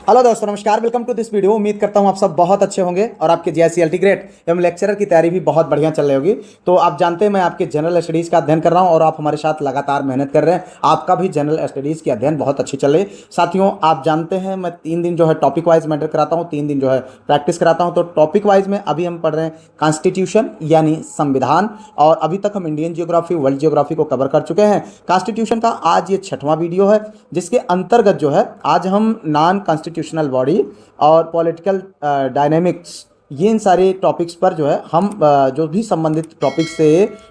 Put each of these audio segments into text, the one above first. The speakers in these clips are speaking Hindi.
हेलो दोस्तों, नमस्कार। Welcome to this video. उम्मीद करता हूं आप सब बहुत अच्छे होंगे और आपके जीआईसी अल्टीग्रेट एवं लेक्चरर की तैयारी भी बहुत बढ़िया चल रही होगी। तो आप जानते हैं मैं आपके जनरल स्टडीज़ का अध्ययन कर रहा हूं और आप हमारे साथ लगातार मेहनत कर रहे हैं। आपका भी जनरल स्टडीज़ की अध्ययन बहुत अच्छी चल रही है। साथियों, आप जानते हैं मैं 3 दिन जो है टॉपिक वाइज मैटर कराता हूँ, 3 दिन जो है प्रैक्टिस कराता हूँ। तो टॉपिक वाइज में अभी हम पढ़ रहे हैं कॉन्स्टिट्यूशन यानी संविधान, और अभी तक हम इंडियन जियोग्राफी, वर्ल्ड जियोग्राफी को कवर कर चुके हैं। कॉन्स्टिट्यूशन का आज ये 6वां वीडियो है, जिसके अंतर्गत जो है आज हम नॉन कॉन्स्टिट्यूशनल बॉडी और पॉलिटिकल डायनेमिक्स, ये इन सारे टॉपिक्स पर जो है हम जो भी संबंधित टॉपिक से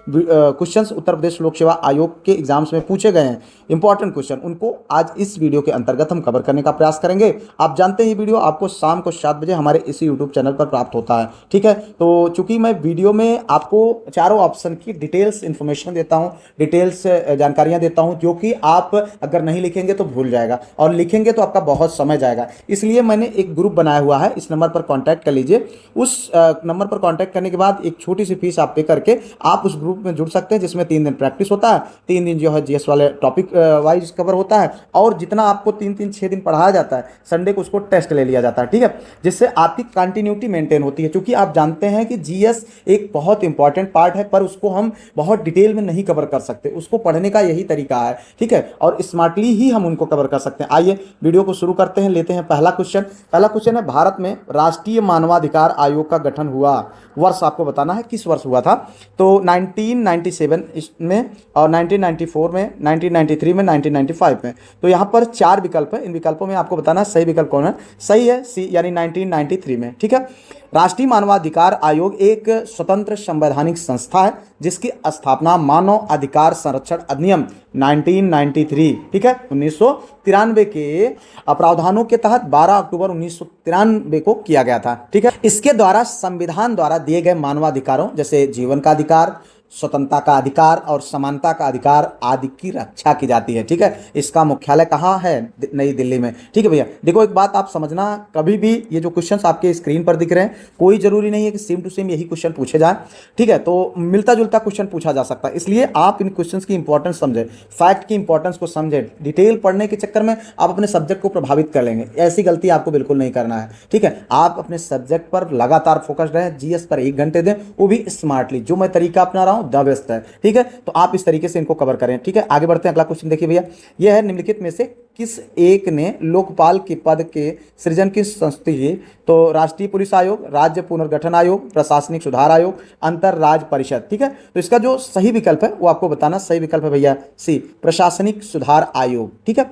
क्वेश्चंस उत्तर प्रदेश लोक सेवा आयोग के एग्जाम्स में पूछे गए हैं, इंपॉर्टेंट क्वेश्चन, उनको आज इस वीडियो के अंतर्गत हम कवर करने का प्रयास करेंगे। आप जानते हैं ये वीडियो आपको शाम को 7 बजे हमारे इसी यूट्यूब चैनल पर प्राप्त होता है, ठीक है। तो चूंकि मैं वीडियो में आपको चारों ऑप्शन की डिटेल्स इन्फॉर्मेशन देता हूँ, डिटेल्स जानकारियाँ देता हूँ, जो कि आप अगर नहीं लिखेंगे तो भूल जाएगा और लिखेंगे तो आपका बहुत समय जाएगा। इसलिए मैंने एक ग्रुप बनाया हुआ है, इस नंबर पर कॉन्टैक्ट कर लीजिए। उस नंबर पर कांटेक्ट करने के बाद एक छोटी सी फीस आप पे करके आप उस ग्रुप में जुड़ सकते हैं, जिसमें 3 दिन प्रैक्टिस होता है, 3 दिन जो है जीएस वाले टॉपिक वाइज कवर होता है, और जितना आपको 3-3 6 दिन पढ़ाया जाता है, संडे को उसको टेस्ट ले लिया जाता है, ठीक है, जिससे आपकी कंटिन्यूटी मेंटेन होती है। क्योंकि आप जानते हैं कि जीएस एक बहुत इंपॉर्टेंट पार्ट है, पर उसको हम बहुत डिटेल में नहीं कवर कर सकते। उसको पढ़ने का यही तरीका है, ठीक है, और स्मार्टली ही हम उनको कवर कर सकते हैं। आइए वीडियो को शुरू करते हैं, लेते हैं पहला क्वेश्चन है, भारत में राष्ट्रीय मानवाधिकार आयोग का गठन हुआ वर्ष आपको बताना है, किस वर्ष हुआ था। तो 1997 में, और 1994 में, 1993 में, 1995 में। तो यहाँ पर 4 विकल्प है, इन विकल्पों में आपको बताना सही विकल्प कौन है। सही है सी, यानी 1993 में, ठीक है। राष्ट्रीय मानवाधिकार आयोग एक स्वतंत्र संवैधानिक संस्था है, जिसकी स्थापना मानव अधिकार संरक्षण अधिनियम 1993, ठीक है, 1993 के प्रावधानों के तहत 12 अक्टूबर 1993 को किया गया था, ठीक है। इसके द्वारा संविधान द्वारा दिए गए मानवाधिकारों जैसे जीवन का अधिकार, स्वतंत्रता का अधिकार और समानता का अधिकार आदि की रक्षा की जाती है, ठीक है। इसका मुख्यालय कहाँ है? नई दिल्ली में, ठीक है भैया। देखो एक बात आप समझना, कभी भी ये जो क्वेश्चंस आपके स्क्रीन पर दिख रहे हैं, कोई जरूरी नहीं है कि सेम टू सेम यही क्वेश्चन पूछे जाए, ठीक है। तो मिलता जुलता क्वेश्चन पूछा जा सकता है, इसलिए आप इन क्वेश्चंस की इंपॉर्टेंस समझें, फैक्ट की इंपॉर्टेंस को समझें। डिटेल पढ़ने के चक्कर में आप अपने सब्जेक्ट को प्रभावित कर लेंगे, ऐसी गलती आपको बिल्कुल नहीं करना है, ठीक है। आप अपने सब्जेक्ट पर लगातार फोकस रहें, जीएस पर 1 घंटे दें, वो भी स्मार्टली। जो मैं तरीका अपना रहा हूँ द बेस्ट है, ठीक है। तो आप इस तरीके से इनको कवर करें, ठीक है। आगे बढ़ते हैं, अगला क्वेश्चन देखिए भैया। यह है, निम्नलिखित में से किस एक ने लोकपाल के पद के सृजन की संस्तुति की? तो राष्ट्रीय पुलिस आयोग, राज्य पुनर्गठन आयोग, प्रशासनिक सुधार आयोग, अंतर राज्य परिषद, ठीक है। तो इसका जो सही विकल्प है वो आपको बताना। सही विकल्प है भैया सी, प्रशासनिक सुधार आयोग, ठीक है।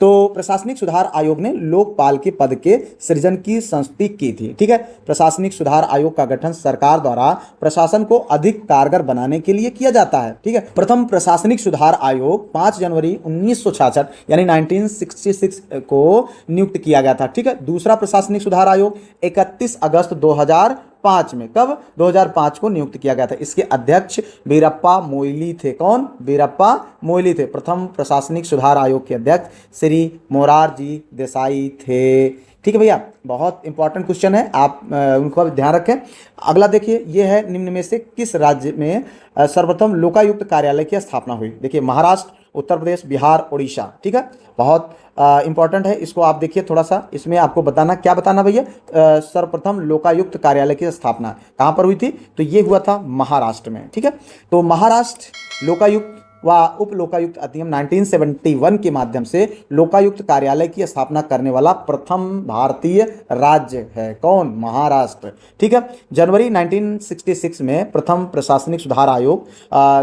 तो प्रशासनिक सुधार आयोग ने लोकपाल के पद के सृजन की संस्तुति की थी, ठीक है। प्रशासनिक सुधार आयोग का गठन सरकार द्वारा प्रशासन को अधिक कारगर बनाने के लिए किया जाता है, ठीक है। प्रथम प्रशासनिक सुधार आयोग 5 जनवरी 1966 यानी 1966 को नियुक्त किया गया था, ठीक है। दूसरा प्रशासनिक सुधार आयोग 31 अगस्त 2005 में, कब? 2005 को नियुक्त किया गया था। इसके अध्यक्ष वीरप्पा मोइली थे। कौन? वीरप्पा मोइली थे। प्रथम प्रशासनिक सुधार आयोग के अध्यक्ष श्री मोरारजी देसाई थे, ठीक है भैया। बहुत इंपॉर्टेंट क्वेश्चन है, आप उनको ध्यान रखें। अगला देखिए, ये है, निम्न में से किस राज्य में सर्वप्रथम लोकायुक्त कार्यालय की स्थापना हुई? देखिए, महाराष्ट्र, उत्तर प्रदेश, बिहार, उड़ीसा, ठीक है। बहुत इंपॉर्टेंट है, इसको आप देखिए थोड़ा सा। इसमें आपको बताना, क्या बताना भैया? सर्वप्रथम लोकायुक्त कार्यालय की स्थापना कहाँ पर हुई थी? तो ये हुआ था महाराष्ट्र में, ठीक है। तो महाराष्ट्र लोकायुक्त व उप लोकायुक्त अधिनियम 1971 के माध्यम से लोकायुक्त कार्यालय की स्थापना करने वाला प्रथम भारतीय राज्य है। कौन? महाराष्ट्र, ठीक है। जनवरी 1966 में प्रथम प्रशासनिक सुधार आयोग,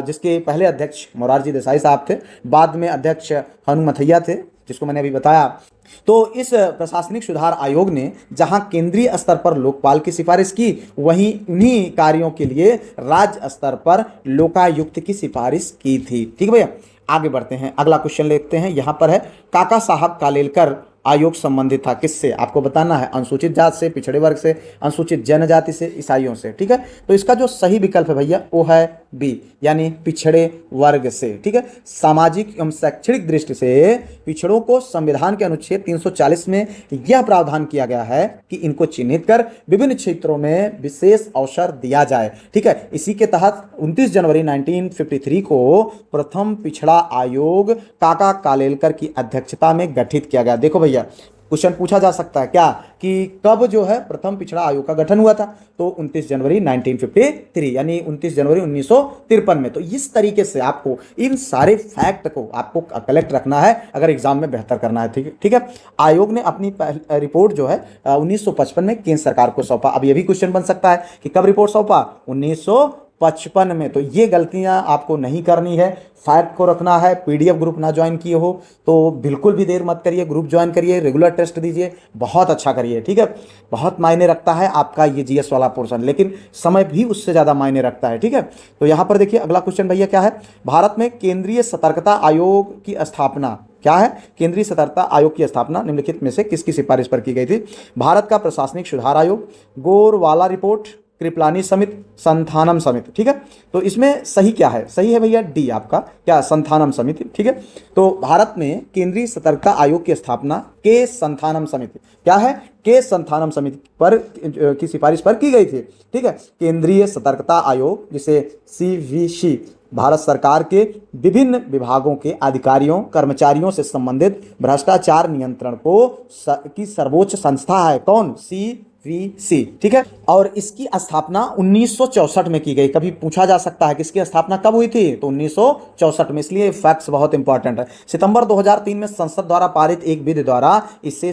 जिसके पहले अध्यक्ष मोरारजी देसाई साहब थे, बाद में अध्यक्ष हनुमथैया थे, जिसको मैंने अभी बताया। तो इस प्रशासनिक सुधार आयोग ने जहां केंद्रीय स्तर पर लोकपाल की सिफारिश की, वहीं उन्हीं कार्यों के लिए राज्य स्तर पर लोकायुक्त की सिफारिश की थी, ठीक है भैया। आगे बढ़ते हैं, अगला क्वेश्चन लेते हैं। यहां पर है, काका साहब कालेलकर आयोग संबंधित था किससे? आपको बताना है। अनुसूचित जाति से, पिछड़े वर्ग से, अनुसूचित जनजाति से, ईसाइयों से, ठीक है। तो इसका जो सही विकल्प है भैया वो है बी, यानी पिछड़े वर्ग से, ठीक है। सामाजिक एवं शैक्षणिक दृष्टि से पिछड़ों को संविधान के अनुच्छेद 340 में यह प्रावधान किया गया है कि इनको चिन्हित कर विभिन्न क्षेत्रों में विशेष अवसर दिया जाए, ठीक है। इसी के तहत 29 जनवरी 1953 को प्रथम पिछड़ा आयोग काका कालेलकर की अध्यक्षता में गठित किया गया। देखो भैया, क्वेश्चन पूछा जा सकता है क्या कि कब जो है प्रथम पिछड़ा आयोग का गठन हुआ था, तो 29 जनवरी 1953 यानी 29 जनवरी 1953 में। तो इस तरीके से आपको इन सारे फैक्ट को आपको कलेक्ट रखना है अगर एग्जाम में बेहतर करना है। ठीक है। आयोग ने अपनी रिपोर्ट जो है 1955 में केंद्र सरकार को सौंपा। अब ये भी क्वेश्चन बन सकता है कि कब रिपोर्ट सौंपा, 1955 में। तो ये गलतियां आपको नहीं करनी है, फैक्ट को रखना है। पीडीएफ ग्रुप ना ज्वाइन किए हो तो बिल्कुल भी देर मत करिए, ग्रुप ज्वाइन करिए, रेगुलर टेस्ट दीजिए, बहुत अच्छा करिए। ठीक है। बहुत मायने रखता है आपका ये जीएस वाला पोर्शन, लेकिन समय भी उससे ज़्यादा मायने रखता है। ठीक है। तो यहाँ पर देखिए अगला क्वेश्चन भैया क्या है, भारत में केंद्रीय सतर्कता आयोग की स्थापना क्या है, केंद्रीय सतर्कता आयोग की स्थापना निम्नलिखित में से किसकी सिफारिश पर की गई थी। भारत का प्रशासनिक सुधार आयोग, गोरवाला रिपोर्ट, कृपलानी समिति, संथानम समिति। ठीक है। तो इसमें सही क्या है, सही है भैया डी आपका क्या, संथानम समिति। ठीक है। तो भारत में केंद्रीय सतर्कता आयोग की स्थापना के संथानम समिति क्या है, के संथानम समिति पर की सिफारिश पर की गई थी। ठीक है। केंद्रीय सतर्कता आयोग जिसे सीवीसी भारत सरकार के विभिन्न विभागों के अधिकारियों कर्मचारियों से संबंधित भ्रष्टाचार नियंत्रण की सर्वोच्च संस्था है। कौन, सीवीसी। ठीक है। और इसकी स्थापना 1964 में की गई। कभी पूछा जा सकता है कि इसकी स्थापना कब हुई थी, तो 1964 में, इसलिए फैक्ट्स बहुत इंपॉर्टेंट है। सितंबर 2003 में संसद द्वारा पारित एक विधि द्वारा इसे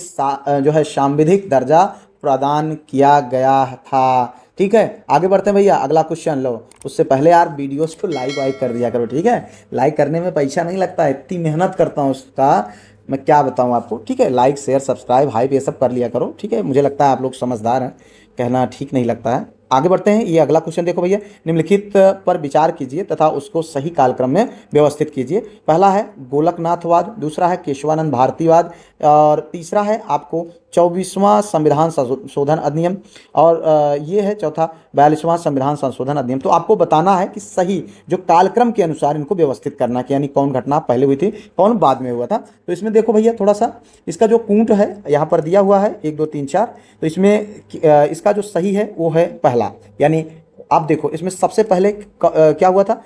जो है सांविधिक दर्जा प्रदान किया गया था। ठीक है। आगे बढ़ते हैं भैया, अगला क्वेश्चन लो। उससे पहले यार वीडियोस को लाइक वाइक कर दिया करो। ठीक है। लाइक करने में पैसा नहीं लगता है, इतनी मेहनत करता हूँ उसका, मैं क्या बताऊँ आपको। ठीक है। लाइक शेयर सब्सक्राइब हाइप ये सब कर लिया करो। ठीक है। मुझे लगता है आप लोग समझदार हैं, कहना ठीक नहीं लगता है। आगे बढ़ते हैं, ये अगला क्वेश्चन देखो भैया, निम्नलिखित पर विचार कीजिए तथा उसको सही कालक्रम में व्यवस्थित कीजिए। पहला है गोलकनाथवाद, दूसरा है केशवानंद भारतीवाद, और तीसरा है आपको 24वां संविधान संशोधन अधिनियम, और ये है चौथा 42वां संविधान संशोधन अधिनियम। तो आपको बताना है कि सही जो कालक्रम के अनुसार इनको व्यवस्थित करना कि यानी कौन घटना पहले हुई थी कौन बाद में हुआ था। तो इसमें देखो भैया थोड़ा सा इसका जो कूट है यहाँ पर दिया हुआ है 1 2 3 4, तो इसमें इसका जो सही है वो है पहला, यानी आप देखो इसमें सबसे पहले क्या हुआ था,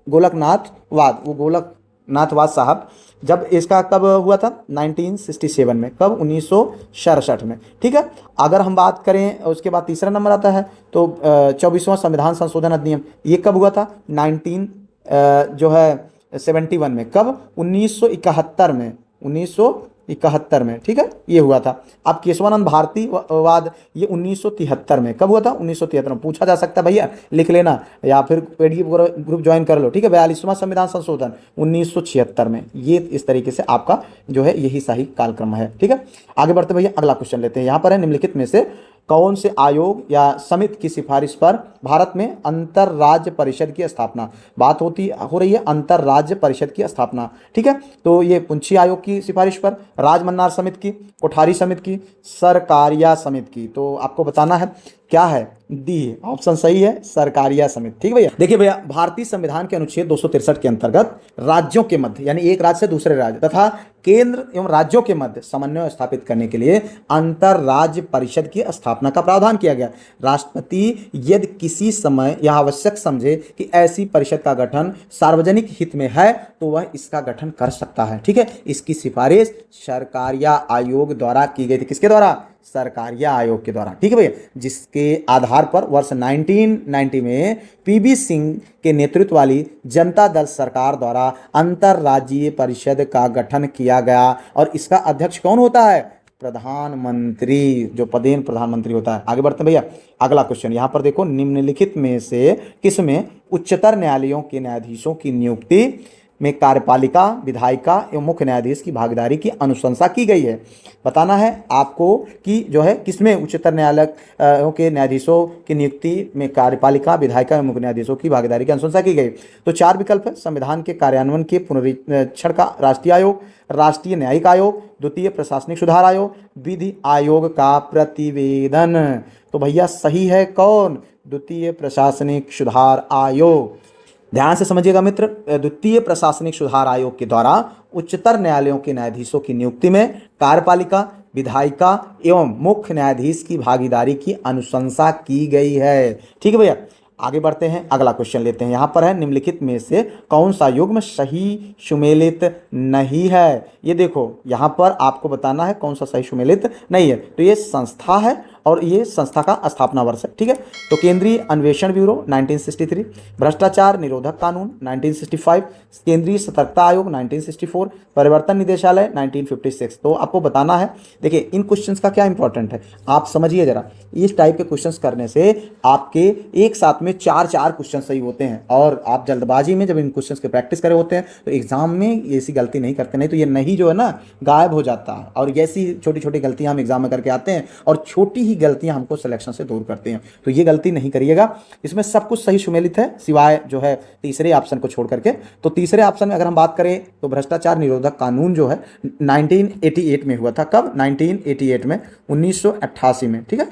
गोलकनाथवाद। वो गोलकनाथवाद साहब जब इसका कब हुआ था, 1967 में। कब, 1967 में। ठीक है। अगर हम बात करें उसके बाद तीसरा नंबर आता है तो 24वां संविधान संशोधन अधिनियम, ये कब हुआ था, 1971 में। कब, 1971 में, 1971 में। ठीक है। ये हुआ था। अब केशवानंद भारतीवाद ये 1973 में। कब हुआ था, 1973 में। पूछा जा सकता है भैया, लिख लेना या फिर पीडीएफ ग्रुप ज्वाइन कर लो। ठीक है। 42वां संविधान संशोधन 1976 में। ये इस तरीके से आपका जो है यही सही कालक्रम है। ठीक है। आगे बढ़ते भैया अगला क्वेश्चन लेते हैं। यहाँ पर है निम्नलिखित में से कौन से आयोग या समिति की सिफारिश पर भारत में अंतर राज्य परिषद की स्थापना, बात हो रही है अंतर राज्य परिषद की स्थापना। ठीक है। तो ये पुंछी आयोग की सिफारिश पर, राजमन्नार समिति की, कोठारी समिति की, सरकारिया समिति की। तो आपको बताना है क्या है, डी ऑप्शन सही है, सरकारिया समिति। ठीक है भैया। देखिए भैया, भारतीय संविधान के अनुच्छेद 263 के अंतर्गत राज्यों के मध्य यानी एक राज्य से दूसरे राज्य तथा केंद्र एवं राज्यों के मध्य समन्वय स्थापित करने के लिए अंतर राज्य परिषद की स्थापना का प्रावधान किया गया। राष्ट्रपति यदि किसी समय यह आवश्यक समझे कि ऐसी परिषद का गठन सार्वजनिक हित में है तो वह इसका गठन कर सकता है। ठीक है। इसकी सिफारिश सरकारिया आयोग द्वारा की गई थी। किसके द्वारा, सरकारिया आयोग के द्वारा। ठीक है भैया। जिसके आधार पर वर्ष 1990 में पीबी सिंह के नेतृत्व वाली जनता दल सरकार द्वारा अंतरराज्यीय परिषद का गठन किया गया। और इसका अध्यक्ष कौन होता है, प्रधानमंत्री, जो पदेन प्रधानमंत्री होता है। आगे बढ़ते हैं भैया अगला क्वेश्चन। यहाँ पर देखो निम्नलिखित में से किसमें उच्चतर न्यायालयों के न्यायाधीशों की नियुक्ति में कार्यपालिका, विधायिका एवं मुख्य न्यायाधीश की भागीदारी की अनुशंसा की गई है। बताना है आपको कि जो है किसमें उच्चतर न्यायालयों के न्यायाधीशों की नियुक्ति में कार्यपालिका, विधायिका एवं मुख्य न्यायाधीशों की भागीदारी की अनुशंसा की गई। तो 4 विकल्प है, संविधान के कार्यान्वयन के पुनरीक्षण का राष्ट्रीय आयोग, राष्ट्रीय न्यायिक आयोग, द्वितीय प्रशासनिक सुधार आयोग, विधि आयोग का प्रतिवेदन। तो भैया सही है कौन, द्वितीय प्रशासनिक सुधार आयोग। ध्यान से समझिएगा मित्र, द्वितीय प्रशासनिक सुधार आयोग के द्वारा उच्चतर न्यायालयों के न्यायाधीशों की नियुक्ति में कार्यपालिका, विधायिका एवं मुख्य न्यायाधीश की भागीदारी की अनुशंसा की गई है। ठीक है भैया। आगे बढ़ते हैं, अगला क्वेश्चन लेते हैं। यहाँ पर है निम्नलिखित में से कौन सा युग्म सही सुमेलित नहीं है। ये देखो यहाँ पर आपको बताना है कौन सा सही सुमेलित नहीं है। तो ये संस्था है और ये संस्था का स्थापना वर्ष है, ठीक है। तो केंद्रीय अन्वेषण ब्यूरो 1963, भ्रष्टाचार निरोधक कानून 1965, केंद्रीय सतर्कता आयोग 1964, परिवर्तन निदेशालय 1956। तो आपको बताना है, देखिए इन क्वेश्चंस का क्या इंपॉर्टेंट है आप समझिए जरा। इस टाइप के क्वेश्चंस करने से आपके एक साथ में चार क्वेश्चन सही होते हैं, और आप जल्दबाजी में जब इन क्वेश्चंस के प्रैक्टिस करे होते हैं तो एग्जाम में ऐसी गलती नहीं करते, नहीं तो ये नहीं जो है ना गायब हो जाता है। और ऐसी छोटी छोटी गलतियां हम एग्जाम में करके आते हैं और छोटी ही गलतियां हमको सिलेक्शन से दूर करती हैं। तो ये गलती नहीं करिएगा, इसमें सब कुछ सही सुमेलित है सिवाय जो है तीसरे ऑप्शन को छोड़ करके। तो तीसरे ऑप्शन में अगर हम बात करें तो भ्रष्टाचार निरोधक कानून जो है 1988 में हुआ था। कब? 1988 में, 1988 में, ठीक है।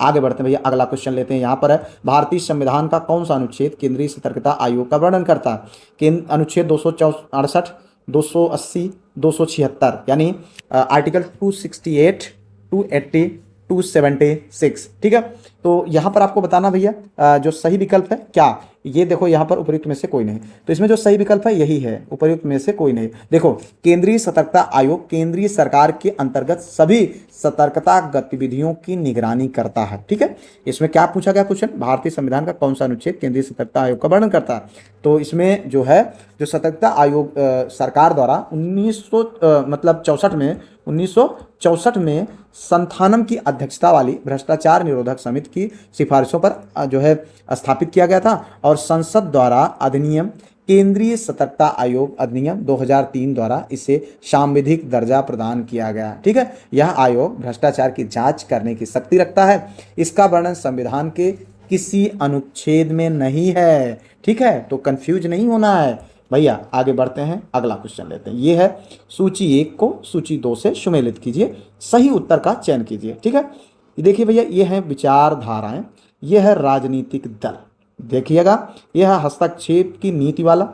आगे बढ़ते हैं भैया, अगला क्वेश्चन लेते हैं। यहाँ पर है भारतीय संविधान का कौन सा अनुच्छेद केंद्रीय सतर्कता आयोग का वर्णन करता है। अनुच्छेद 268, 280, 276, यानी आर्टिकल 268, 280, 276, ठीक है। तो यहाँ पर आपको बताना भैया जो सही विकल्प है क्या, ये देखो यहाँ पर उपयुक्त में से कोई नहीं। तो इसमें जो सही विकल्प है यही है, उपयुक्त में से कोई नहीं। देखो केंद्रीय सतर्कता आयोग केंद्रीय सरकार के अंतर्गत सभी सतर्कता गतिविधियों की निगरानी करता है, ठीक है। इसमें क्या पूछा गया क्वेश्चन, भारतीय संविधान का कौन सा अनुच्छेद केंद्रीय सतर्कता आयोग का वर्णन करता है। तो इसमें जो है जो सतर्कता आयोग सरकार द्वारा 1964 में संथानम की अध्यक्षता वाली भ्रष्टाचार निरोधक समिति की सिफारिशों पर जो है स्थापित किया गया था, और संसद द्वारा अधिनियम केंद्रीय सतर्कता आयोग अधिनियम 2003 द्वारा इसे सांविधिक दर्जा प्रदान किया गया, ठीक है। यह आयोग भ्रष्टाचार की जांच करने की शक्ति रखता है। इसका वर्णन संविधान के किसी अनुच्छेद में नहीं है, ठीक है। तो कंफ्यूज नहीं होना है भैया। आगे बढ़ते हैं, अगला क्वेश्चन लेते हैं। ये है सूची 1 को सूची 2 से सुमेलित कीजिए, सही उत्तर का चयन कीजिए, ठीक है। देखिए भैया ये है विचारधाराएं, ये है राजनीतिक दल, देखिएगा यह है हस्तक्षेप की नीति वाला,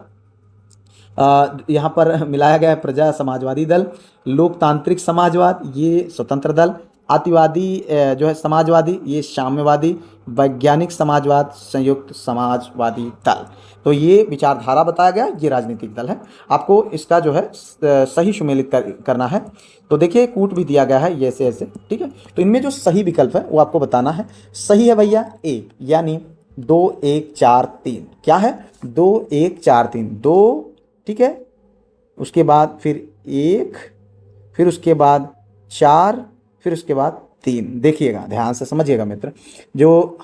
यहाँ पर मिलाया गया है प्रजा समाजवादी दल, लोकतांत्रिक समाजवाद ये स्वतंत्र दल, अतिवादी जो है समाजवादी ये साम्यवादी, वैज्ञानिक समाजवाद संयुक्त समाजवादी दल। तो ये विचारधारा बताया गया, ये राजनीतिक दल है। आपको इसका जो है सही सुमेलित करना है। तो देखिए कूट भी दिया गया है ये ऐसे ऐसे, ठीक है। तो इनमें जो सही विकल्प है वो आपको बताना है। सही है भैया ए, यानी 2 1 4 3। क्या है? 2 1 4 3, 2, ठीक है। उसके बाद फिर 1, फिर उसके बाद 4, फिर उसके बाद 3। देखिएगा ध्यान से समझिएगा मित्र, जो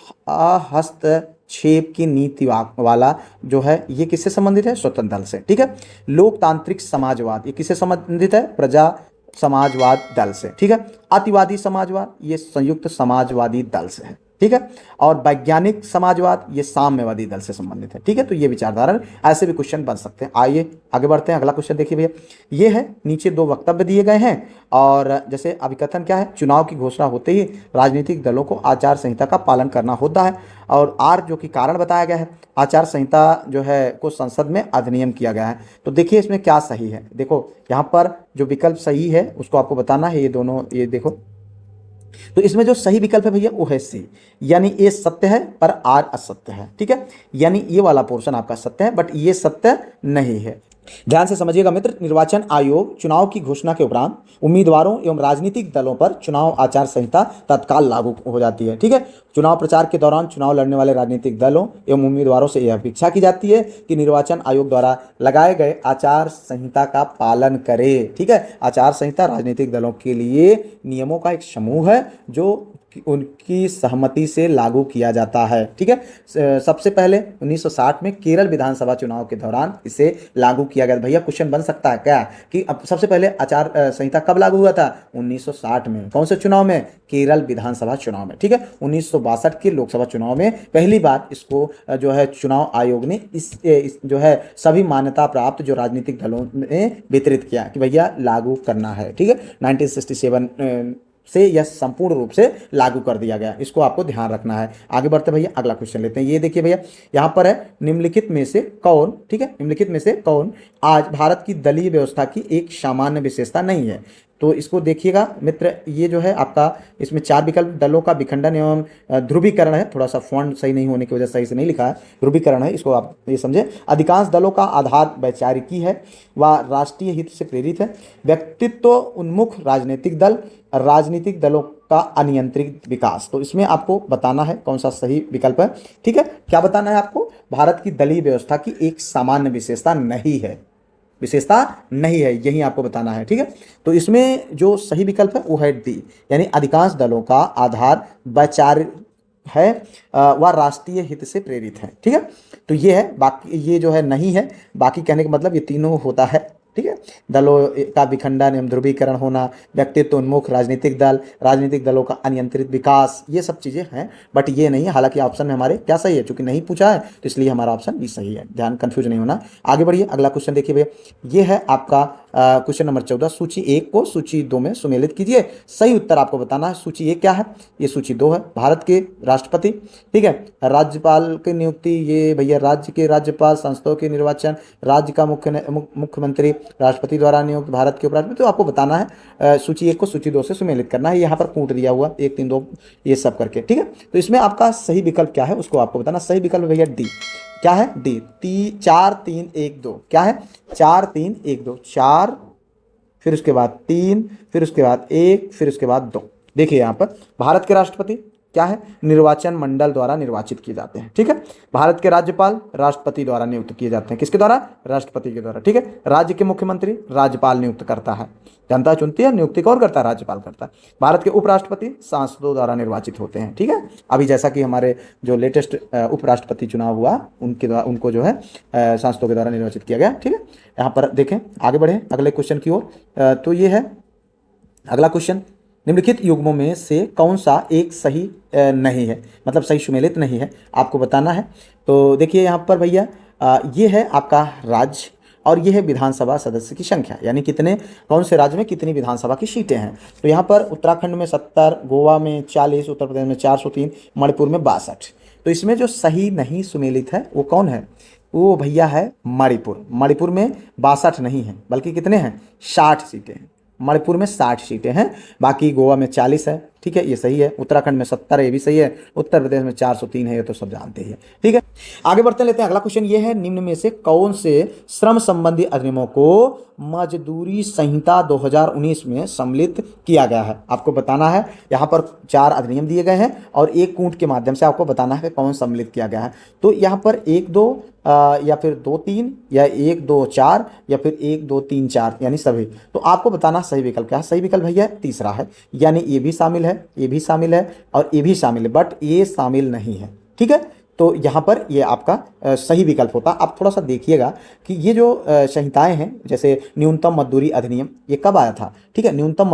हस्तक्षेप की नीति वाला जो है ये किससे संबंधित है? स्वतंत्र दल से, ठीक है। लोकतांत्रिक समाजवाद ये किससे संबंधित है? प्रजा समाजवाद दल से, ठीक है। अतिवादी समाजवाद ये संयुक्त समाजवादी दल से है, ठीक है। और वैज्ञानिक समाजवाद ये साम्यवादी दल से संबंधित है, ठीक है। तो ये विचारधारा ऐसे भी क्वेश्चन बन सकते हैं। आइए आगे बढ़ते हैं, अगला क्वेश्चन देखिए भैया। ये है नीचे 2 वक्तव्य दिए गए हैं, और जैसे अभिकथन क्या है? चुनाव की घोषणा होते ही राजनीतिक दलों को आचार संहिता का पालन करना होता है, और आर जो कि कारण बताया गया है, आचार संहिता जो है को संसद में अधिनियम किया गया है। तो देखिए इसमें क्या सही है, देखो यहाँ पर जो विकल्प सही है उसको आपको बताना है। ये दोनों ये देखो, तो इसमें जो सही विकल्प है भैया वो है सी, यानी ए सत्य है पर आर असत्य है, ठीक है। यानी ये वाला पोर्शन आपका सत्य है बट ये सत्य नहीं है। ध्यान से समझिएगा मित्र, निर्वाचन आयोग चुनाव की घोषणा के उपरांत उम्मीदवारों एवं राजनीतिक दलों पर चुनाव आचार संहिता तत्काल लागू हो जाती है, ठीक है। चुनाव प्रचार के दौरान चुनाव लड़ने वाले राजनीतिक दलों एवं उम्मीदवारों से यह अपेक्षा की जाती है कि निर्वाचन आयोग द्वारा लगाए गए आचार संहिता का पालन करे, ठीक है। आचार संहिता राजनीतिक दलों के लिए नियमों का एक समूह है जो उनकी सहमति से लागू किया जाता है, ठीक है। सबसे पहले 1960 में केरल विधानसभा चुनाव के दौरान इसे लागू किया गया। भैया क्वेश्चन बन सकता है क्या कि अब सबसे पहले आचार संहिता कब लागू हुआ था? 1960 में। कौन से चुनाव में? केरल विधानसभा चुनाव में, ठीक है। 1962 के लोकसभा चुनाव में पहली बार इसको जो है चुनाव आयोग ने इस जो है सभी मान्यता प्राप्त जो राजनीतिक दलों ने वितरित किया कि भैया लागू करना है, ठीक है। 1967 से यह संपूर्ण रूप से लागू कर दिया गया, इसको आपको ध्यान रखना है। आगे बढ़ते भैया, अगला क्वेश्चन लेते हैं। ये देखिए भैया यहाँ पर है निम्नलिखित में से कौन, ठीक है, निम्नलिखित में से कौन आज भारत की दलीय व्यवस्था की एक सामान्य विशेषता नहीं है? तो इसको देखिएगा मित्र, ये जो है आपका इसमें 4 विकल्प, दलों का विखंडन एवं ध्रुवीकरण है, थोड़ा सा फॉन्ट सही नहीं होने की वजह से सही से नहीं लिखा है, ध्रुवीकरण है, इसको आप ये समझें। अधिकांश दलों का आधार वैचारिकी है व राष्ट्रीय हित से प्रेरित है। व्यक्तित्व उन्मुख राजनीतिक दल, राजनीतिक दलों का अनियंत्रित विकास। तो इसमें आपको बताना है कौन सा सही विकल्प है। ठीक है, क्या बताना है आपको? भारत की दलीय व्यवस्था की एक सामान्य विशेषता नहीं है, विशेषता नहीं है, यही आपको बताना है। ठीक है, तो इसमें जो सही विकल्प है वो है डी, यानी अधिकांश दलों का आधार वैचारिक है वह राष्ट्रीय हित से प्रेरित है। ठीक है, तो ये है, बाकी ये जो है नहीं है, बाकी कहने का मतलब ये तीनों होता है। ठीक है, दलों का विखंडन एवं ध्रुवीकरण होना, व्यक्तित्व उन्मुख राजनीतिक दल, राजनीतिक दलों का अनियंत्रित विकास, ये सब चीज़ें हैं, बट ये नहीं है। हालांकि ऑप्शन में हमारे क्या सही है, चूंकि नहीं पूछा है तो इसलिए हमारा ऑप्शन भी सही है, ध्यान कंफ्यूज नहीं होना। आगे बढ़िए, अगला क्वेश्चन देखिए भैया, ये है आपका क्वेश्चन नंबर 14। सूची 1 को सूची 2 में सुमेलित कीजिए। सही उत्तर आपको बताना है। सूची 1 क्या है? ये सूची 2 है, भारत के राष्ट्रपति। ठीक है, राज्यपाल की नियुक्ति, ये भैया राज्य के राज्यपाल, संस्थाओं के निर्वाचन, राज्य का मुख्यमंत्री, राष्ट्रपति द्वारा नियुक्त, भारत के उपराष्ट्रपति। तो आपको बताना है सूची 1 को सूची 2 से सुमेलित करना है। यहाँ पर कूट दिया हुआ 1 3 2 ये सब करके। ठीक है, तो इसमें आपका सही विकल्प क्या है उसको आपको बताना। सही विकल्प भैया डी, क्या है? डी, 4 3 1 2। क्या है? 4 3 1 2, 4 फिर उसके बाद 3 फिर उसके बाद 1 फिर उसके बाद 2। देखिए यहाँ पर भारत के राष्ट्रपति क्या है? निर्वाचन मंडल द्वारा निर्वाचित किए जाते हैं। ठीक है, भारत के राज्यपाल राष्ट्रपति द्वारा नियुक्त किए जाते हैं। किसके द्वारा? राष्ट्रपति के द्वारा। ठीक है, राज्य के मुख्यमंत्री राज्यपाल नियुक्त करता है, जनता चुनती है, नियुक्ति कौन करता है? राज्यपाल करता है। भारत के उपराष्ट्रपति सांसदों द्वारा निर्वाचित होते हैं। ठीक है, अभी जैसा कि हमारे जो लेटेस्ट उपराष्ट्रपति चुनाव हुआ उनके द्वारा, उनको जो है सांसदों के द्वारा निर्वाचित किया गया। ठीक है, यहाँ पर देखें, आगे बढ़े अगले क्वेश्चन की ओर। तो ये है अगला क्वेश्चन, निम्नलिखित युग्मों में से कौन सा एक सही नहीं है, मतलब सही सुमेलित नहीं है, आपको बताना है। तो देखिए यहाँ पर भैया ये है आपका राज्य और ये है विधानसभा सदस्य की संख्या, यानी कितने, कौन से राज्य में कितनी विधानसभा की सीटें हैं। तो यहाँ पर उत्तराखंड में 70, गोवा में 40, उत्तर प्रदेश में 403, मणिपुर में 62। तो इसमें जो सही नहीं सुमेलित है वो कौन है? वो भैया है मणिपुर। मणिपुर में 62 नहीं है, बल्कि कितने हैं? 60 सीटें हैं। मणिपुर में 60 सीटें हैं, बाकी गोवा में 40 है। ठीक है, ये सही है। उत्तराखंड में 70 है, ये भी सही है। उत्तर प्रदेश में 403 है, ये तो सब जानते हैं। ठीक है, आगे बढ़ते लेते हैं। अगला क्वेश्चन ये है, निम्न में से कौन से श्रम संबंधी अधिनियमों को मजदूरी संहिता 2019 में सम्मिलित किया गया है? आपको बताना है। यहाँ पर 4 अधिनियम दिए गए हैं और एक कूट के माध्यम से आपको बताना है कि कौन सम्मिलित किया गया है। तो यहाँ पर 1 2 या फिर 2 3 या 1 2 4 या फिर 1 2 3 4, यानी सभी। तो आपको बताना सही विकल्प क्या है। सही विकल्प भैया तीसरा है, यानी ये भी शामिल है, ये भी शामिल है और ये भी शामिल है, बट ये शामिल नहीं है। ठीक है, तो यहाँ पर ये आपका सही विकल्प होता। आप थोड़ा सा देखिएगा कि ये जो संहिताएं हैं, जैसे न्यूनतम मजदूरी अधिनियम, ये कब आया था? ठीक है, न्यूनतम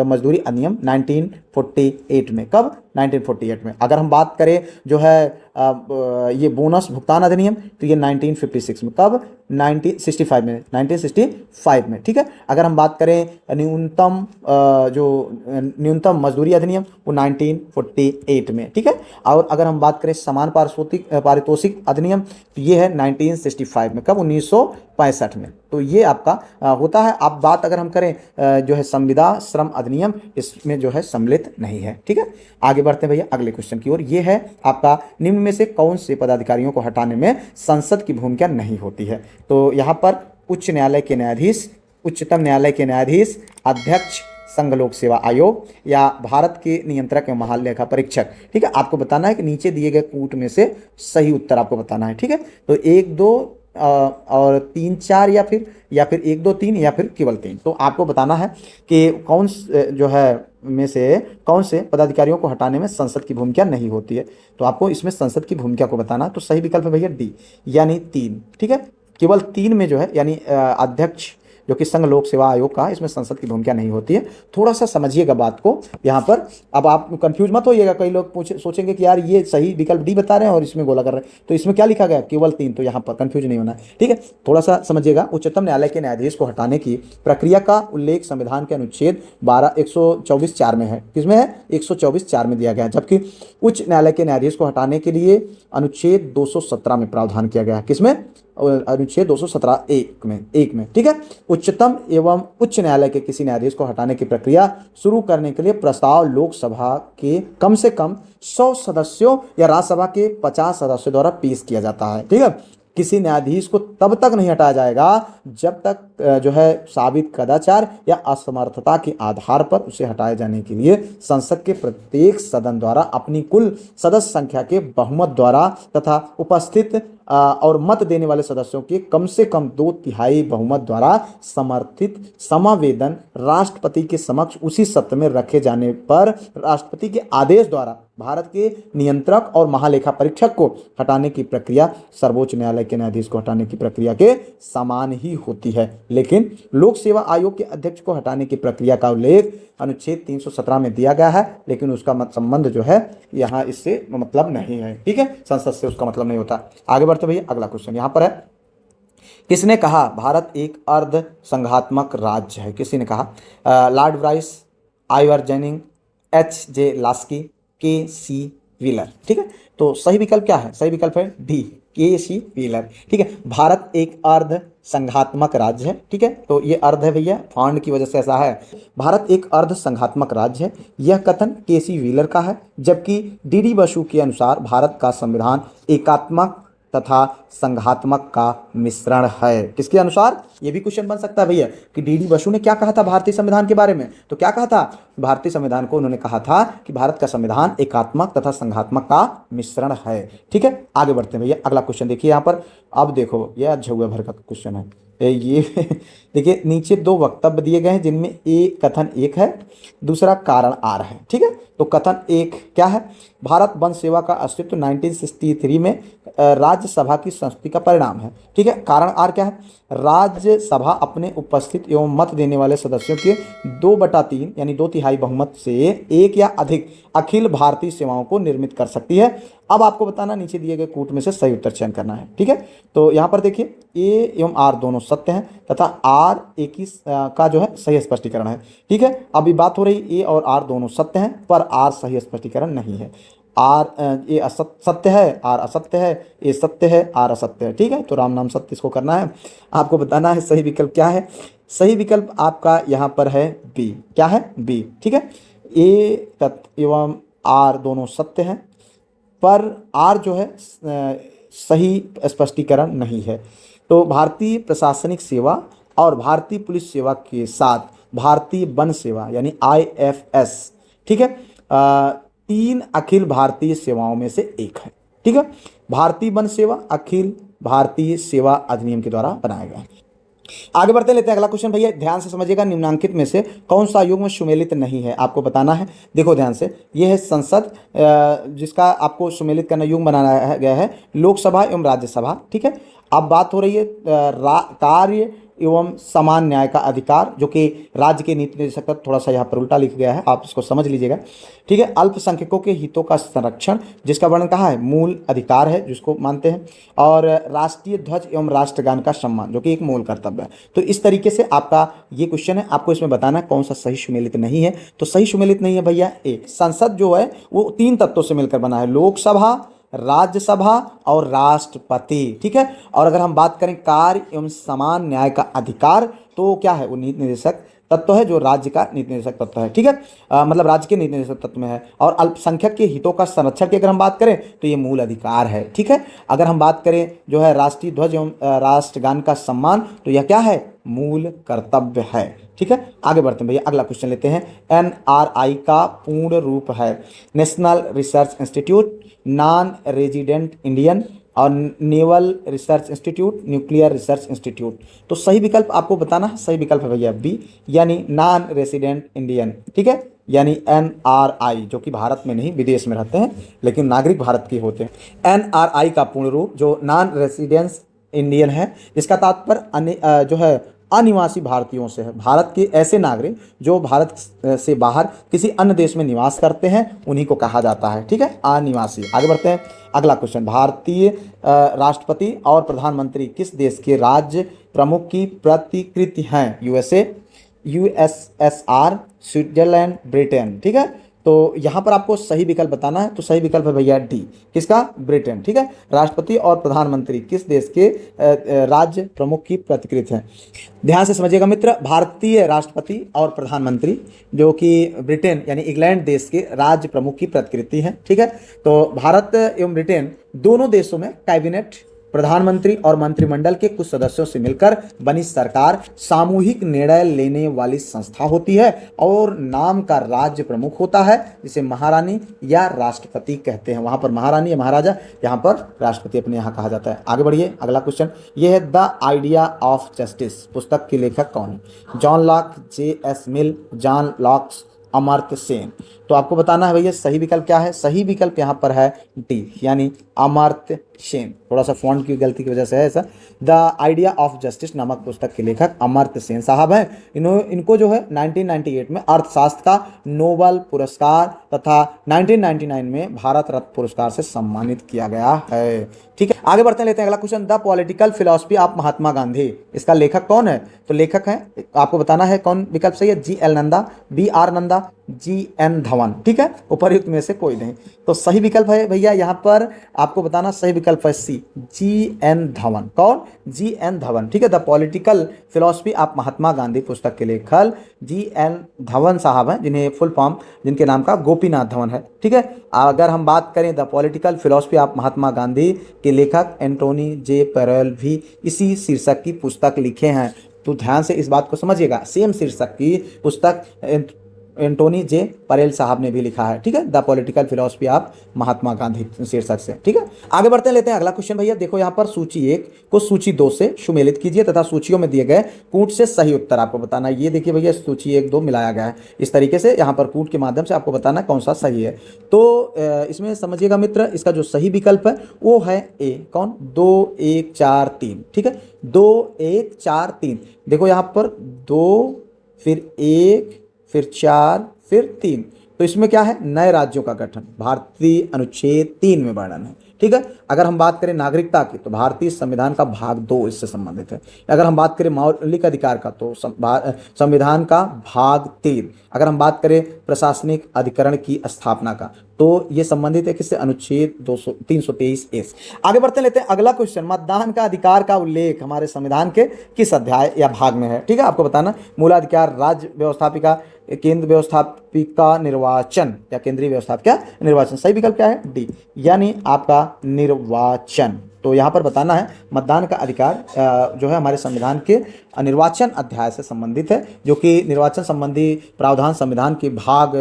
मजदूरी अधिनियम 1948 में। कब? 1948 में। अगर हम बात करें जो है ये बोनस भुगतान अधिनियम, तो ये 1956 में। कब? 1965 में, 1965 में। ठीक है, अगर हम बात करें न्यूनतम मजदूरी अधिनियम, वो 1948 में। ठीक है, और अगर हम बात करें समान पारितोषिक अधिनियम, तो ये है 1965 में। कब? 1965 में। तो ये आपका होता है। अब बात अगर हम करें जो है संविदा श्रम अधिनियम, इसमें जो है सम्मिलित नहीं है। ठीक है, आगे बढ़ते हैं भैया अगले क्वेश्चन की ओर। ये है आपका, निम्न में से कौन से पदाधिकारियों को हटाने में संसद की भूमिका नहीं होती है? तो यहाँ पर उच्च न्यायालय के न्यायाधीश, उच्चतम न्यायालय के न्यायाधीश, अध्यक्ष संघ लोक सेवा आयोग या भारत के नियंत्रक एवं महालेखा परीक्षक। ठीक है, आपको बताना है कि नीचे दिए गए कूट में से सही उत्तर आपको बताना है। ठीक है, तो 1 2 और 3 4 या फिर 1 2 3 या फिर केवल 3। तो आपको बताना है कि कौन जो है में से कौन से पदाधिकारियों को हटाने में संसद की भूमिका नहीं होती है। तो आपको इसमें संसद की भूमिका को बताना। तो सही विकल्प है भैया डी, यानी 3। ठीक है, केवल 3 में जो है, यानी अध्यक्ष जो कि संघ लोक सेवा आयोग का, इसमें संसद की भूमिका नहीं होती है। थोड़ा सा समझिएगा बात को यहाँ पर। अब आप कंफ्यूज मत होइएगा, कई लोग सोचेंगे कि यार ये सही विकल्प डी बता रहे हैं और इसमें गोला कर रहे हैं, तो इसमें क्या लिखा गया? केवल 3। तो यहाँ पर कंफ्यूज नहीं होना है। ठीक है, थोड़ा सा समझिएगा। उच्चतम न्यायालय के न्यायाधीश को हटाने की प्रक्रिया का उल्लेख संविधान के अनुच्छेद 124(4) में है। किसमें है? 124(4) में दिया गया है। जबकि उच्च न्यायालय के न्यायाधीश को हटाने के लिए अनुच्छेद 217 में प्रावधान किया गया है। किसमें? अनुच्छेद 217 एक में, ठीक है। उच्चतम एवं उच्च न्यायालय के किसी न्यायाधीश को हटाने की प्रक्रिया शुरू करने के लिए प्रस्ताव लोकसभा के कम से कम 100 सदस्यों या राज्यसभा के 50 सदस्यों द्वारा पेश किया जाता है, ठीक है। किसी न्यायाधीश को तब तक नहीं हटाया जाएगा जब तक जो है साबित कदाचार या असमर्थता के आधार पर उसे हटाए जाने के लिए संसद के प्रत्येक सदन द्वारा अपनी कुल सदस्य संख्या के बहुमत द्वारा तथा उपस्थित और मत देने वाले सदस्यों के कम से कम 2/3 बहुमत द्वारा समर्थित समावेदन राष्ट्रपति के समक्ष उसी सत्र में रखे जाने पर राष्ट्रपति के आदेश द्वारा भारत के नियंत्रक और महालेखा परीक्षक को हटाने की प्रक्रिया सर्वोच्च न्यायालय के न्यायाधीश को हटाने की प्रक्रिया के समान ही होती है। लेकिन लोक सेवा आयोग के अध्यक्ष को हटाने की प्रक्रिया का उल्लेख अनुच्छेद 317 में दिया गया है, लेकिन उसका संबंध जो है यहाँ इससे मतलब नहीं है, ठीक है। संसद से उसका मतलब नहीं होता। आगे बढ़ते भैया, अगला क्वेश्चन यहाँ पर है, किसने कहा भारत एक अर्ध संघात्मक राज्य है? किसी ने कहा? Lord Bryce, Ivoire ginning, H.J. Laski, K.C. Wheeler, ठीक है। तो सही विकल्प क्या है? सही विकल्प है डी, K.C. व्हीलर, ठीक है। भारत एक अर्ध संघात्मक राज्य है, ठीक है। तो ये अर्ध है भैया, फॉन्ट की वजह से ऐसा है। भारत एक अर्ध संघात्मक राज्य है, यह कथन K.C. व्हीलर का है, जबकि D.D. बसु के अनुसार भारत का संविधान एकात्मक तथा संघात्मक का मिश्रण है। किसके अनुसार? ये भी क्वेश्चन बन सकता है भैया कि D.D. बसु ने क्या कहा था भारतीय संविधान के बारे में। तो क्या कहा था? भारतीय संविधान को उन्होंने कहा था कि भारत का संविधान एकात्मक तथा संघात्मक का मिश्रण है, ठीक है। आगे बढ़ते हैं भैया, अगला क्वेश्चन देखिए यहाँ पर। अब देखो ये झुआ भर का क्वेश्चन है ये देखिए, नीचे 2 वक्तव्य दिए गए हैं जिनमें एक कथन 1 है, दूसरा कारण आर है, ठीक है। तो कथन 1 क्या है? भारत वन सेवा का अस्तित्व 1963 में राज्यसभा की संस्तुति का परिणाम है, ठीक है। कारण आर क्या है? राज्यसभा अपने उपस्थित एवं मत देने वाले सदस्यों के 2/3 यानी 2/3 बहुमत से एक या अधिक अखिल भारतीय सेवाओं को निर्मित कर सकती है। अब आपको बताना नीचे दिए गए कूट में से सही उत्तर चयन करना है, ठीक है। तो यहाँ पर देखिए ए एवं आर दोनों सत्य हैं तथा आर ए की का जो है सही स्पष्टीकरण है, ठीक है। अभी बात हो रही ए और आर दोनों सत्य हैं पर आर सही स्पष्टीकरण नहीं है। आर ए सत्य है, आर असत्य है, ए सत्य है, आर असत्य है, ठीक है। तो राम नाम सत्य इसको करना है, आपको बताना है सही विकल्प क्या है। सही विकल्प आपका यहाँ पर है बी। क्या है? बी, ठीक है। ए तत्व एवं आर दोनों सत्य हैं पर आर जो है सही स्पष्टीकरण नहीं है। तो भारतीय प्रशासनिक सेवा और भारतीय पुलिस सेवा के साथ भारतीय वन सेवा यानी IFS, ठीक है, 3 अखिल भारतीय सेवाओं में से एक है, ठीक है। भारतीय वन सेवा अखिल भारतीय सेवा अधिनियम के द्वारा बनाया गया है। आगे बढ़ते लेते हैं अगला क्वेश्चन भैया, ध्यान से समझिएगा। निम्नांकित में से कौन सा युग्म सुमेलित नहीं है? आपको बताना है। देखो ध्यान से, यह है संसद जिसका आपको सुमेलित करना युग्म बनाया गया है लोकसभा एवं राज्यसभा, ठीक है। अब बात हो रही है कार्य एवं समान न्याय का अधिकार, जो कि राज्य के नीति निदेशक तक, थोड़ा सा यहाँ पर उल्टा लिखा गया है, आप इसको समझ लीजिएगा, ठीक है। अल्पसंख्यकों के हितों का संरक्षण, जिसका वर्णन कहा है मूल अधिकार है जिसको मानते हैं, और राष्ट्रीय ध्वज एवं राष्ट्रगान का सम्मान, जो कि एक मूल कर्तव्य है। तो इस तरीके से आपका ये क्वेश्चन है, आपको इसमें बताना है कौन सा सही सुमेलित नहीं है। तो सही सुमेलित नहीं है भैया ए। संसद जो है वो 3 तत्वों से मिलकर बना है, लोकसभा, राज्यसभा और राष्ट्रपति, ठीक है। और अगर हम बात करें कार्य एवं समान न्याय का अधिकार, तो क्या है? वो नीति निर्देशक तत्व है, जो राज्य का नीति निर्देशक तत्व है, ठीक है। मतलब राज्य के नीति निर्देशक तत्व में है। और अल्पसंख्यक के हितों का संरक्षण की अगर हम बात करें तो ये मूल अधिकार है, ठीक है। अगर हम बात करें जो है राष्ट्रीय ध्वज एवं राष्ट्रगान का सम्मान, तो यह क्या है? मूल कर्तव्य है, ठीक है। आगे बढ़ते हैं भैया, अगला क्वेश्चन लेते हैं। NRI का पूर्ण रूप है national research institute, non resident Indian और naval research institute, nuclear research institute. तो सही विकल्प आपको बताना है। सही विकल्प है भैया बी, यानी नॉन रेसिडेंट इंडियन, ठीक है, यानी NRI, जो कि भारत में नहीं विदेश में रहते हैं लेकिन नागरिक भारत के होते हैं। NRI का पूर्ण रूप जो नॉन रेसिडेंस इंडियन है, जिसका तात्पर्य जो है अनिवासी भारतीयों से है। भारत के ऐसे नागरिक जो भारत से बाहर किसी अन्य देश में निवास करते हैं, उन्हीं को कहा जाता है, ठीक है, अनिवासी। आगे बढ़ते हैं, अगला क्वेश्चन। भारतीय राष्ट्रपति और प्रधानमंत्री किस देश के राज्य प्रमुख की प्रतिकृति हैं? USA, USSR, स्विट्जरलैंड, ब्रिटेन, ठीक है। तो यहाँ पर आपको सही विकल्प बताना है, तो सही विकल्प है भैया डी, किसका? ब्रिटेन। ठीक है, राष्ट्रपति और प्रधानमंत्री किस देश के राज्य प्रमुख की प्रतिकृत है? ध्यान से समझिएगा मित्र, भारतीय राष्ट्रपति और प्रधानमंत्री जो कि ब्रिटेन यानी इंग्लैंड देश के राज्य प्रमुख की प्रतिकृति है। ठीक है, तो भारत एवं ब्रिटेन दोनों देशों में कैबिनेट, प्रधानमंत्री और मंत्रिमंडल के कुछ सदस्यों से मिलकर बनी सरकार सामूहिक निर्णय लेने वाली संस्था होती है और नाम का राज्य प्रमुख होता है, जिसे महारानी या राष्ट्रपति कहते हैं। वहां पर महारानी या महाराजा, यहाँ पर राष्ट्रपति अपने यहाँ कहा जाता है। आगे बढ़िए, अगला क्वेश्चन ये है, द आइडिया ऑफ जस्टिस पुस्तक के लेखक कौन है? John Locke, J.S. मिल, जॉन लॉक्स, अमर्त्य सेन। तो आपको बताना है भैया सही विकल्प क्या है। सही विकल्प यहाँ पर है डी, यानी अमर्त्य सेन। थोड़ा सा फॉन्ट की गलती की वजह से है ऐसा। द आइडिया ऑफ जस्टिस नामक पुस्तक के लेखक अमर्त्य सेन साहब हैं। इनको जो है 1998 में अर्थशास्त्र का नोबेल पुरस्कार तथा 1999 में भारत रत्न पुरस्कार से सम्मानित किया गया है। ठीक है, आगे बढ़ते हैं, लेते हैं अगला question, the political philosophy of Mahatma Gandhi. इसका लेखक कौन है? तो लेखक है, आपको बताना है कौन विकल्प सही है। G.L. Nanda, B.R. Nanda, G.N. Dhawan. ठीक है, उपयुक्त में से कोई नहीं। तो सही विकल्प है भैया यहाँ पर आपको बताना, सही विकल्प है सी, G.N. धवन। कौन? G.N. धवन। ठीक है, the political philosophy of Mahatma Gandhi पुस्तक के लेखक G.N. धवन साहब हैं, जिन्हें फुल फॉर्म जिनके नाम का गोपीनाथ धवन है। ठीक है, अगर हम बात करें the political philosophy of Mahatma Gandhi के लेखक एंटोनी J. पैरेल भी इसी शीर्षक की पुस्तक लिखे हैं। तो ध्यान से इस बात को समझिएगा, सेम शीर्षक की पुस्तक एंटोनी J. पैरेल साहब ने भी लिखा है। ठीक है, the political philosophy of Mahatma Gandhi शीर्षक से। ठीक है, आगे बढ़ते हैं, लेते हैं अगला क्वेश्चन भैया। देखो यहाँ पर सूची 1 को सूची 2 से सुमेलित कीजिए तथा सूचियों में दिए गए कूट से सही उत्तर आपको बताना। ये देखिए भैया, सूची 1, 2 मिलाया गया है इस तरीके से, यहाँ पर कूट के माध्यम से आपको बताना कौन सा सही है। तो इसमें समझिएगा मित्र, इसका जो सही विकल्प है वो है ए। कौन? 2 1 4 3। ठीक है, 2 1 4 3। देखो यहाँ पर 2 फिर 1 फिर 4 फिर 3। तो इसमें क्या है? नए राज्यों का गठन, भारतीय अनुच्छेद 3 में वर्णन है। ठीक है, अगर हम बात करें नागरिकता की तो भारतीय संविधान का भाग 2 इससे संबंधित है। अगर हम बात करें मौलिक अधिकार का तो संविधान का भाग 3। अगर हम बात करें प्रशासनिक अधिकरण की स्थापना का तो ये संबंधित है किससे? अनुच्छेद 323 आगे बढ़ते लेते हैं अगला क्वेश्चन, मतदान का अधिकार का उल्लेख हमारे संविधान के किस अध्याय या भाग में है? ठीक है, आपको बताना, मूलाधिकार, राज्य व्यवस्थापिका, केंद्र व्यवस्थापिका निर्वाचन या केंद्रीय व्यवस्थापिका निर्वाचन। सही विकल्प क्या है? डी, यानी आपका निर्वाचन। तो यहाँ पर बताना है मतदान का अधिकार जो है हमारे संविधान के निर्वाचन अध्याय से संबंधित है, जो कि निर्वाचन संबंधी प्रावधान संविधान के भाग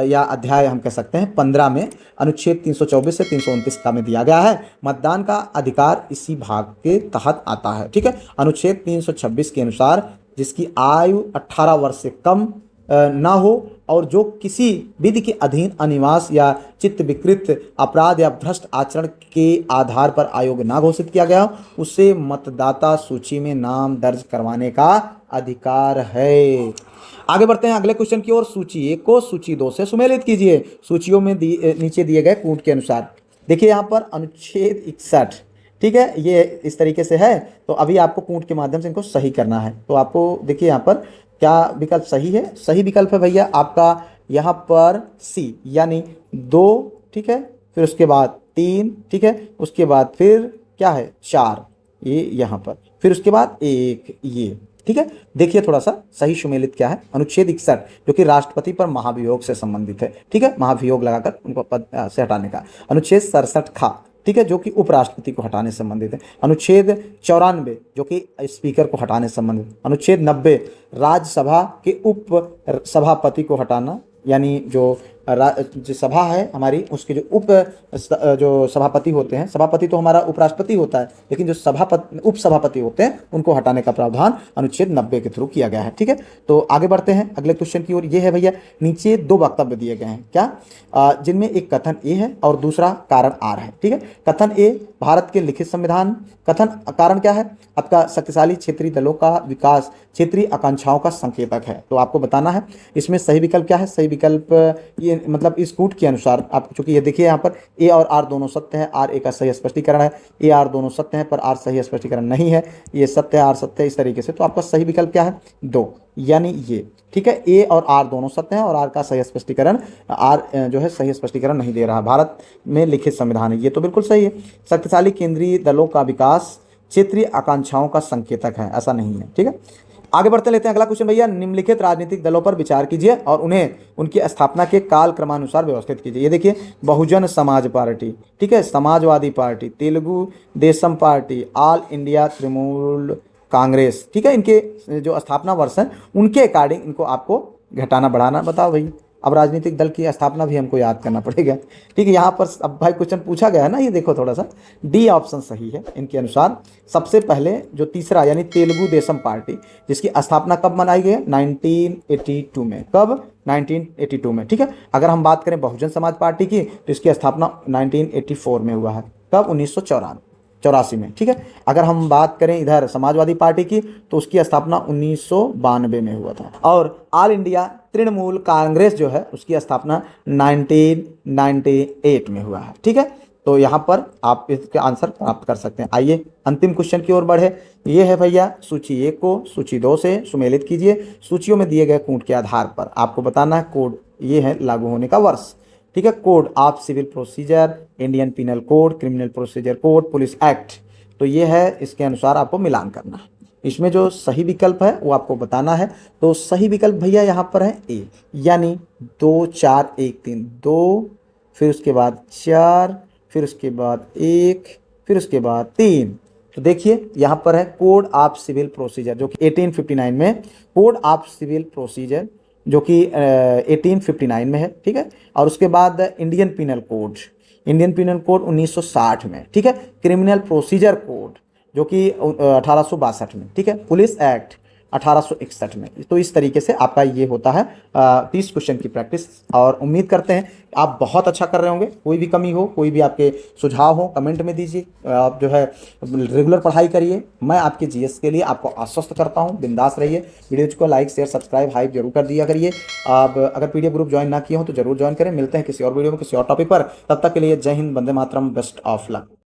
या अध्याय हम कह सकते हैं 15 में अनुच्छेद 324 से 329 का में दिया गया है। मतदान का अधिकार इसी भाग के तहत आता है। ठीक है, अनुच्छेद 326 के अनुसार जिसकी आयु 18 वर्ष से कम ना हो और जो किसी विधि के अधीन अनिवास या चित्त विकृत अपराध या भ्रष्ट आचरण के आधार पर आयोग ना घोषित किया गया उसे मतदाता सूची में नाम दर्ज करवाने का अधिकार है। आगे बढ़ते हैं अगले क्वेश्चन की ओर। सूची 1 को सूची 2 से सुमेलित कीजिए सूचियों में नीचे दिए गए कूट के अनुसार। देखिए यहाँ पर अनुच्छेद 61, ठीक है, ये इस तरीके से है। तो अभी आपको कूट के माध्यम से इनको सही करना है। तो आपको देखिए यहाँ पर क्या विकल्प सही है? सही विकल्प है भैया आपका यहाँ पर सी, यानी 2, ठीक है, फिर उसके बाद 3, ठीक है, उसके बाद फिर क्या है 4, ये यहाँ पर, फिर उसके बाद 1, ये। ठीक है, देखिए थोड़ा सा सही सुमेलित क्या है। अनुच्छेद 61 जो कि राष्ट्रपति पर महाभियोग से संबंधित है। ठीक है, महाभियोग लगाकर उनको पद से हटाने का। अनुच्छेद 67 खा, ठीक है, जो कि उपराष्ट्रपति को हटाने से संबंधित है। अनुच्छेद 94 जो कि स्पीकर को हटाने से संबंधित। अनुच्छेद 90 राज्यसभा के उप सभापति को हटाना, यानी जो सभा है हमारी उसके जो सभापति होते हैं, सभापति तो हमारा उपराष्ट्रपति होता है, लेकिन जो उप सभापति होते हैं उनको हटाने का प्रावधान अनुच्छेद 90 के थ्रू किया गया है। ठीक है, तो आगे बढ़ते हैं अगले क्वेश्चन की ओर। ये है भैया, नीचे 2 वक्तव्य दिए गए हैं क्या, जिनमें एक कथन ए है और दूसरा कारण आर है। ठीक है, कथन ए, भारत के लिखित संविधान, कथन कारण क्या है आपका, शक्तिशाली क्षेत्रीय दलों का विकास क्षेत्रीय आकांक्षाओं का संकेतक है। तो आपको बताना है इसमें सही विकल्प क्या है। सही विकल्प ये मतलब इस कूट के अनुसार आप, चूंकि ये देखिए यहाँ पर ए और आर दोनों सत्य है, आर ए का सही स्पष्टीकरण है, ए आर दोनों सत्य हैं पर आर सही स्पष्टीकरण नहीं है, ये सत्य है आर सत्य है, इस तरीके से। तो आपका सही विकल्प क्या है? 2, यानी ये। ठीक है, ए और आर दोनों सत्य हैं और आर का सही स्पष्टीकरण, आर जो है सही स्पष्टीकरण नहीं दे रहा। भारत में लिखित संविधान है, ये तो बिल्कुल सही है। शक्तिशाली केंद्रीय दलों का विकास क्षेत्रीय आकांक्षाओं का संकेतक है, ऐसा नहीं है। ठीक है, आगे बढ़ते लेते हैं। अगला क्वेश्चन भैया, निम्नलिखित राजनीतिक दलों पर विचार कीजिए और उन्हें उनकी स्थापना के काल क्रमानुसार व्यवस्थित कीजिए। ये देखिए, बहुजन समाज पार्टी, ठीक है, Samajwadi party, Telugu Desam party, all India Trinamool Congress, ठीक है, इनके जो स्थापना वर्ष है उनके अकॉर्डिंग इनको आपको घटाना बढ़ाना बताओ भाई। अब राजनीतिक दल की स्थापना भी हमको याद करना पड़ेगा। ठीक है, यहाँ पर अब भाई क्वेश्चन पूछा गया है ना, ये देखो थोड़ा सा, डी ऑप्शन सही है इनके अनुसार। सबसे पहले जो तीसरा यानी तेलुगु देशम पार्टी, जिसकी स्थापना कब मनाई गई? 1982 में। कब? 1982 में। ठीक है, अगर हम बात करें बहुजन समाज पार्टी की तो इसकी स्थापना 1984 में हुआ है। कब? 1984 में। ठीक है, अगर हम बात करें इधर समाजवादी पार्टी की तो उसकी स्थापना 1992 में हुआ था। और ऑल इंडिया तृणमूल कांग्रेस जो है उसकी स्थापना 1998 में हुआ है। ठीक है, तो यहाँ पर आप इसके आंसर प्राप्त कर सकते हैं। आइए अंतिम क्वेश्चन की ओर बढ़े। ये है भैया, सूची 1 को सूची 2 से सुमेलित कीजिए। सूचियों में दिए गए कूट के आधार पर आपको बताना है कोड, ये है लागू होने का वर्ष। ठीक है, code of civil procedure, Indian penal code, criminal procedure code, police act, तो ये है, इसके अनुसार आपको मिलान करना है। इसमें जो सही विकल्प है वो आपको बताना है। तो सही विकल्प भैया यहाँ पर है ए, यानी 2 4 1 3, 2, फिर उसके बाद 4, फिर उसके बाद 1, फिर उसके बाद 3। तो देखिए यहाँ पर है कोड ऑफ सिविल प्रोसीजर जो कि 1859 में, कोड ऑफ सिविल प्रोसीजर जो कि 1859 में है। ठीक है, और उसके बाद Indian penal code, Indian penal code 1960 में। ठीक है, क्रिमिनल प्रोसीजर कोड जो कि 1862 में। ठीक है, पुलिस एक्ट 1861 में। तो इस तरीके से आपका ये होता है 30 क्वेश्चन की प्रैक्टिस। और उम्मीद करते हैं आप बहुत अच्छा कर रहे होंगे। कोई भी कमी हो, कोई भी आपके सुझाव हो, कमेंट में दीजिए। आप जो है रेगुलर पढ़ाई करिए। मैं आपके जीएस के लिए आपको आश्वस्त करता हूं, बिंदास रहिए। वीडियो को लाइक शेयर सब्सक्राइब हाइप जरूर कर दिया करिए। आप अगर पीडीएफ ग्रुप ज्वाइन ना किए हो तो जरूर ज्वाइन करें। मिलते हैं किसी और वीडियो में किसी और टॉपिक पर, तब तक के लिए जय Hind, Vande Mataram, best of luck.